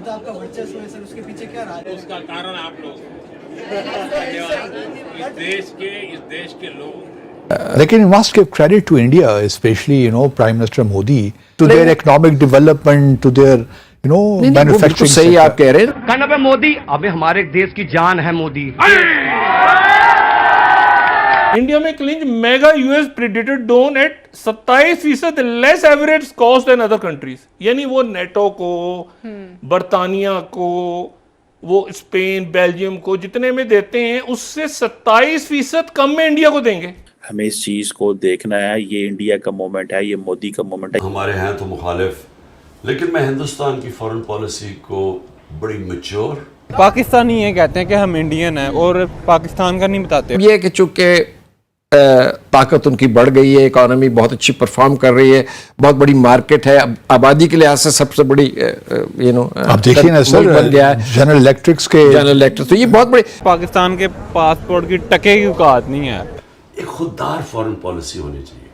बढ़ता आपका वर्चस्व है सर, उसके पीछे क्या राज है? उसका कारण आप लोग धन्यवाद। इस देश के लोग Again, you must give credit to India, especially Prime Minister Modi, to their economic development, to their manufacturing. सही आप कह रहे हैं। कहना पे मोदी अबे हमारे देश की जान है मोदी। इंडिया में clinch mega US predator drone at 27% less average cost than other countries. यानी वो नेटो को, बर्तानिया को, वो स्पेन, बेल्जियम को जितने में देते हैं उससे 27% कम में इंडिया को देंगे। हमें इस चीज को देखना है। ये इंडिया का मोमेंट है, ये मोदी का मोमेंट है। हमारे हैं तो मुखालिफ, लेकिन मैं हिंदुस्तान की फॉरेन पॉलिसी को बड़ी मैच्योर। पाकिस्तानी ये कहते हैं कि हम इंडियन हैं और पाकिस्तान का नहीं बताते। ये कि चूंकि ताकत उनकी बढ़ गई है, इकोनॉमी बहुत अच्छी परफॉर्म कर रही है, बहुत बड़ी मार्केट है, आबादी के लिहाज से सबसे बड़ी आप देखिए ना सर, बन गया है जनरल इलेक्ट्रिक। तो ये बहुत बड़ी पाकिस्तान के पासपोर्ट की टके की औकात नहीं है। एक खुददार फॉरेन पॉलिसी होनी चाहिए,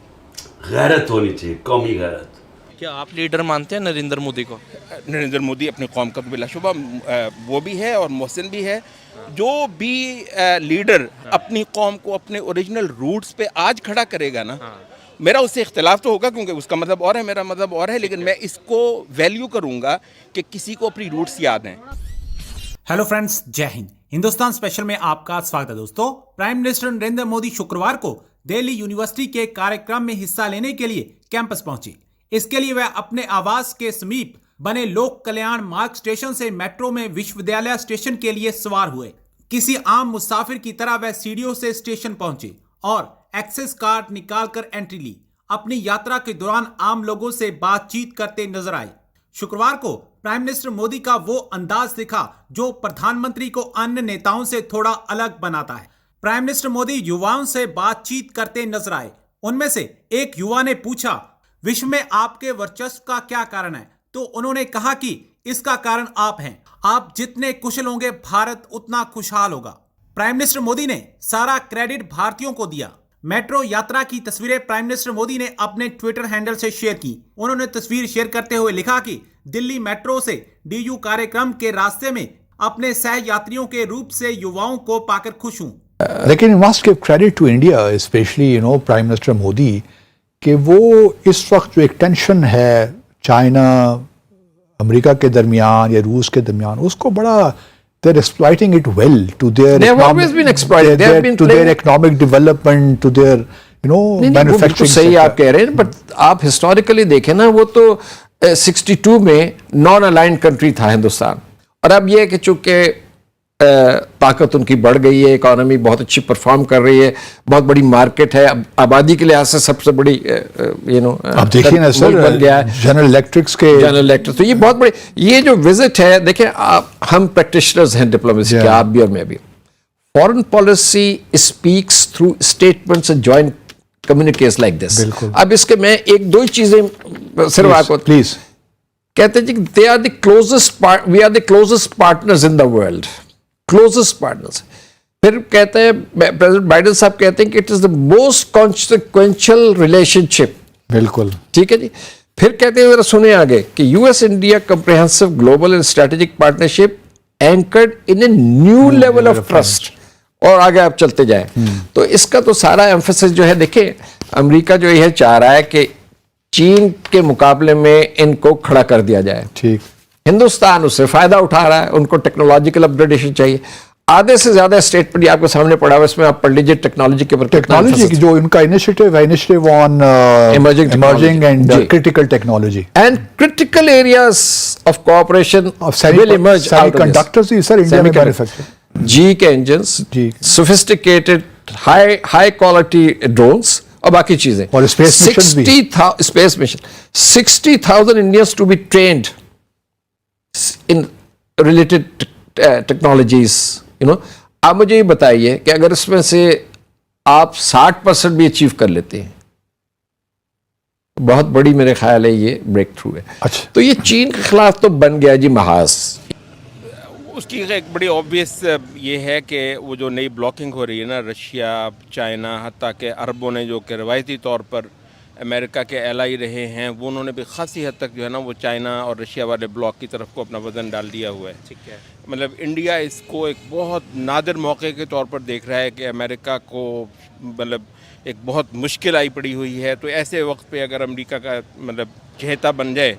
गैरत होनी चाहिए, कौमी गैरत। क्या आप लीडर मानते हैं नरेंद्र मोदी को? नरेंद्र मोदी अपनी कौम का बिलाशुबा वो भी है और मोहसिन भी है। जो भी लीडर अपनी कौम को अपने ओरिजिनल रूट्स पे आज खड़ा करेगा ना, मेरा उससे इख्तिलाफ तो होगा क्योंकि उसका मज़हब और है, मेरा मज़हब और है, लेकिन मैं इसको वैल्यू करूँगा कि किसी को अपनी रूट्स याद हैं। हेलो फ्रेंड्स, जय हिंद। हिंदुस्तान स्पेशल में आपका स्वागत है दोस्तों। प्राइम मिनिस्टर नरेंद्र मोदी शुक्रवार को दिल्ली यूनिवर्सिटी के कार्यक्रम में हिस्सा लेने के लिए कैंपस पहुंचे। इसके लिए वह अपने आवास के समीप बने लोक कल्याण मार्ग स्टेशन से मेट्रो में विश्वविद्यालय स्टेशन के लिए सवार हुए। किसी आम मुसाफिर की तरह वह सीढ़ियों से स्टेशन पहुंचे और एक्सेस कार्ड निकालकर एंट्री ली। अपनी यात्रा के दौरान आम लोगों से बातचीत करते नजर आए। शुक्रवार को प्राइम मिनिस्टर मोदी का वो अंदाज दिखा जो प्रधानमंत्री को अन्य नेताओं से थोड़ा अलग बनाता है। प्राइम मिनिस्टर मोदी युवाओं से बातचीत करते नजर आए। उनमें से एक युवा ने पूछा, विश्व में आपके वर्चस्व का क्या कारण है? तो उन्होंने कहा कि इसका कारण आप हैं। आप जितने कुशल होंगे भारत उतना खुशहाल होगा। प्राइम मिनिस्टर मोदी ने सारा क्रेडिट भारतीयों को दिया। मेट्रो यात्रा की तस्वीरें प्राइम मिनिस्टर मोदी ने अपने ट्विटर हैंडल से शेयर की। उन्होंने तस्वीर शेयर करते हुए लिखा कि दिल्ली मेट्रो से डीयू कार्यक्रम के रास्ते में अपने सह यात्रियों के रूप से युवाओं को पाकर खुश हूं। लेकिन you must give credit to India, specially prime minister Modi, कि वो इस वक्त जो एक टेंशन है चाइना अमेरिका के दरमियान या रूस के दरमियान, उसको बड़ा they're exploiting it well to their economic development, to their manufacturing. सही आप कह रहे हैं, बट आप हिस्टोरिकली देखें ना, वो तो 62 में नॉन अलाइंड कंट्री था हिंदुस्तान, और अब ये है कि चूंकि ताकत उनकी बढ़ गई है, इकोनॉमी बहुत अच्छी परफॉर्म कर रही है, बहुत बड़ी मार्केट है, आबादी के लिहाज से सबसे बड़ी आप देखिए ना सर, बन गया है जनरल इलेक्ट्रिक। तो ये बहुत बड़ी, ये जो विजिट है, देखिए आप, हम प्रैक्टिशनर्स हैं डिप्लोमेसी के, आप भी और मैं भी। Foreign policy speaks through statements and joint communicates like this. अब इसके मैं एक दो ही चीजें सिर्फ आपको प्लीज कहते हैं, they are the closest we are the closest partners in the world, closest partners. फिर कहते हैं, प्रेसिडेंट बाइडेन साहब कहते हैं कि it is the most consequential relationship. बिल्कुल ठीक है जी। फिर कहते हैं, जरा सुने आगे, कि US India comprehensive global and strategic partnership anchored in a new level of trust. और आगे आप चलते जाए तो इसका तो सारा एम्फेसिस जो है, देखिए अमेरिका जो यह चाह रहा है कि चीन के मुकाबले में इनको खड़ा कर दिया जाए। ठीक, हिंदुस्तान उससे फायदा उठा रहा है, उनको टेक्नोलॉजिकल अपग्रेडेशन चाहिए। आधे से ज्यादा स्टेटमेंट आपको सामने पड़ा हुआ, इसमें आप पढ़ लीजिए टेक्नोलॉजी के ऊपर। टेक्नोलॉजी की जो इनका initiative on emerging and critical technology and critical areas of cooperation will emerge. Semiconductors ही सर इंडिया में मैन्युफैक्चर, जी के engines, sophisticated high quality drones और बाकी चीजें, और space mission 60,000 Indians to be trained in related technologies. आप मुझे ये बताइए कि अगर इसमें से आप 60% भी अचीव कर लेते हैं, बहुत बड़ी मेरे ख्याल है ये ब्रेक थ्रू है। अच्छा, तो ये चीन के खिलाफ तो बन गया जी महाज। उसकी एक बड़ी ऑब्वियस ये है कि वो जो नई ब्लॉकिंग हो रही है ना, रशिया, चाइना, हत्ता के अरबों ने जो कि रवायती तौर पर अमेरिका के एलाई रहे हैं, वो उन्होंने भी खासी हद तक जो है ना वो चाइना और रशिया वाले ब्लॉक की तरफ को अपना वज़न डाल दिया हुआ है। ठीक है। मतलब इंडिया इसको एक बहुत नादिर मौके के तौर पर देख रहा है कि अमेरिका को मतलब एक बहुत मुश्किल आई पड़ी हुई है, तो ऐसे वक्त पे अगर अमेरिका का मतलब चहेता बन जाए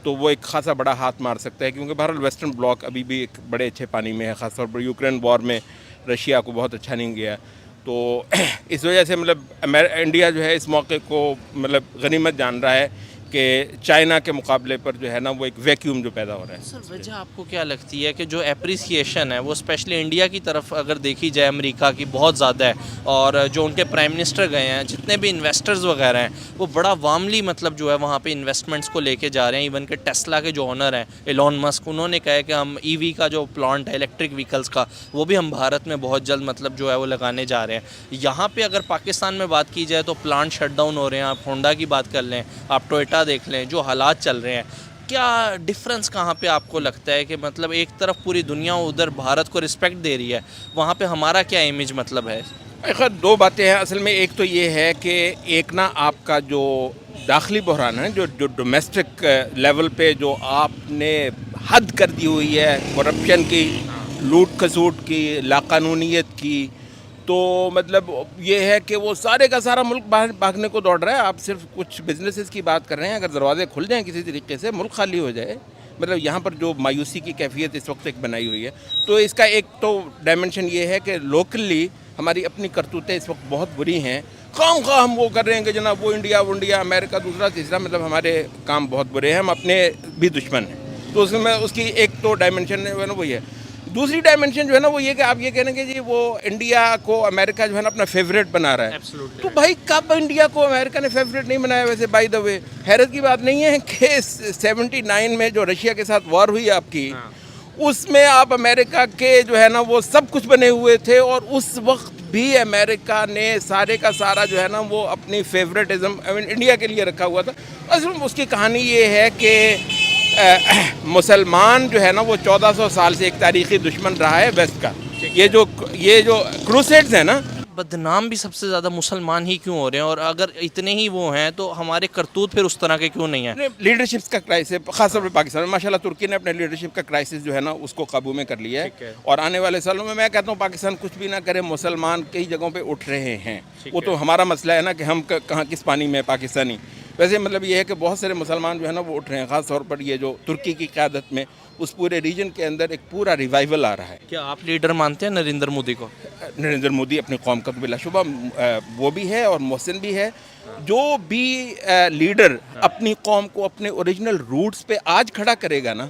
तो वो एक खासा बड़ा हाथ मार सकता है, क्योंकि बहरहाल वेस्टर्न ब्लॉक अभी भी एक बड़े अच्छे पानी में है, ख़ासतौर पर यूक्रेन वॉर में रशिया को बहुत अच्छा नहीं गया। तो इस वजह से मतलब इंडिया जो है इस मौके को मतलब गनीमत जान रहा है कि चाइना के मुकाबले पर जो है ना वो एक वैक्यूम जो पैदा हो रहा है। सर वजह आपको क्या लगती है कि जो एप्रिसिएशन है वो स्पेशली इंडिया की तरफ अगर देखी जाए अमेरिका की बहुत ज़्यादा है, और जो उनके प्राइम मिनिस्टर गए हैं, जितने भी इन्वेस्टर्स वगैरह हैं वो बड़ा वार्मली मतलब जो है वहाँ पे इन्वेस्टमेंट्स को लेके जा रहे हैं। इवन के टेस्ला के जो ओनर हैं एलोन मस्क, उन्होंने कहा है कि हम ईवी का जो प्लांट है इलेक्ट्रिक व्हीकल्स का वो भी हम भारत में बहुत जल्द मतलब जो है वो लगाने जा रहे हैं। यहाँ पर अगर पाकिस्तान में बात की जाए तो प्लांट शट डाउन हो रहे हैं। आप होंडा की बात कर लें, आप टोयोटा देख लें, जो हालात चल रहे हैं, क्या डिफरेंस कहाँ पे आपको लगता है कि मतलब एक तरफ पूरी दुनिया उधर भारत को रिस्पेक्ट दे रही है, वहाँ पे हमारा क्या इमेज मतलब है? खैर दो बातें हैं असल में। एक तो ये है कि एक ना आपका जो दाखिली बहरान है, जो डोमेस्टिक लेवल पे जो आपने हद कर दी हुई है करप्शन की, लूट खसूट की, लाकानूनियत की, तो मतलब ये है कि वो सारे का सारा मुल्क बाहर भागने को दौड़ रहा है। आप सिर्फ कुछ बिजनेसेस की बात कर रहे हैं, अगर दरवाजे खुल जाएं किसी तरीके से, मुल्क खाली हो जाए, मतलब यहाँ पर जो मायूसी की कैफियत इस वक्त एक बनाई हुई है, तो इसका एक तो डायमेंशन ये है कि लोकली हमारी अपनी करतूतें इस वक्त बहुत बुरी हैं। काम खा हम वो कर रहे हैं कि जनाब वो इंडिया अमेरिका दूसरा तीसरा, मतलब हमारे काम बहुत बुरे हैं, हम अपने भी दुश्मन हैं। तो उसमें उसकी एक तो डायमेंशन है ना वही है। दूसरी डायमेंशन जो है ना वो ये कि आप ये कहेंगे जी वो इंडिया को अमेरिका जो है ना अपना फेवरेट बना रहा है। तो भाई कब इंडिया को अमेरिका ने फेवरेट नहीं बनाया? वैसे बाय द वे हैरत की बात नहीं है कि 79 में जो रशिया के साथ वॉर हुई आपकी, उसमें आप अमेरिका के जो है ना वो सब कुछ बने हुए थे, और उस वक्त भी अमेरिका ने सारे का सारा जो है ना वो अपनी फेवरेटिज्म इंडिया के लिए रखा हुआ था। असल उसकी कहानी ये है कि मुसलमान जो है ना वो 1400 साल से एक तारीखी दुश्मन रहा है वेस्ट का। ये जो क्रूसेड्स है ना, बदनाम भी सबसे ज़्यादा मुसलमान ही क्यों हो रहे हैं? और अगर इतने ही वो हैं तो हमारे करतूत फिर उस तरह के क्यों नहीं है? लीडरशिप का क्राइसिस खासतौर पर पाकिस्तान में माशाल्लाह तुर्की ने अपने लीडरशिप का क्राइसिस जो है ना उसको काबू में कर लिया है। और आने वाले सालों में मैं कहता हूँ पाकिस्तान कुछ भी ना करे, मुसलमान कई जगहों पर उठ रहे हैं। वो तो हमारा मसला है ना कि हम कहाँ किस पानी में पाकिस्तानी। वैसे मतलब ये है कि बहुत सारे मुसलमान जो है ना वो उठ रहे हैं, ख़ास तौर पर ये जो तुर्की की क़यादत में उस पूरे रीजन के अंदर एक पूरा रिवाइवल आ रहा है। क्या आप लीडर मानते हैं नरेंद्र मोदी को? नरेंद्र मोदी अपनी कौम का तो बिलाशुबा वो भी है और मोहसिन भी है। जो भी लीडर अपनी कौम को अपने ओरिजिनल रूट्स पे आज खड़ा करेगा ना,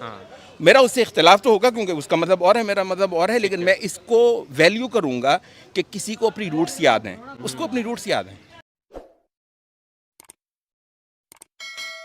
मेरा उससे इख्तिलाफ तो होगा क्योंकि उसका मज़हब और है, मेरा मज़हब और है, लेकिन मैं इसको वैल्यू करूँगा कि किसी को अपनी रूट्स याद हैं, उसको अपनी रूट्स याद हैं।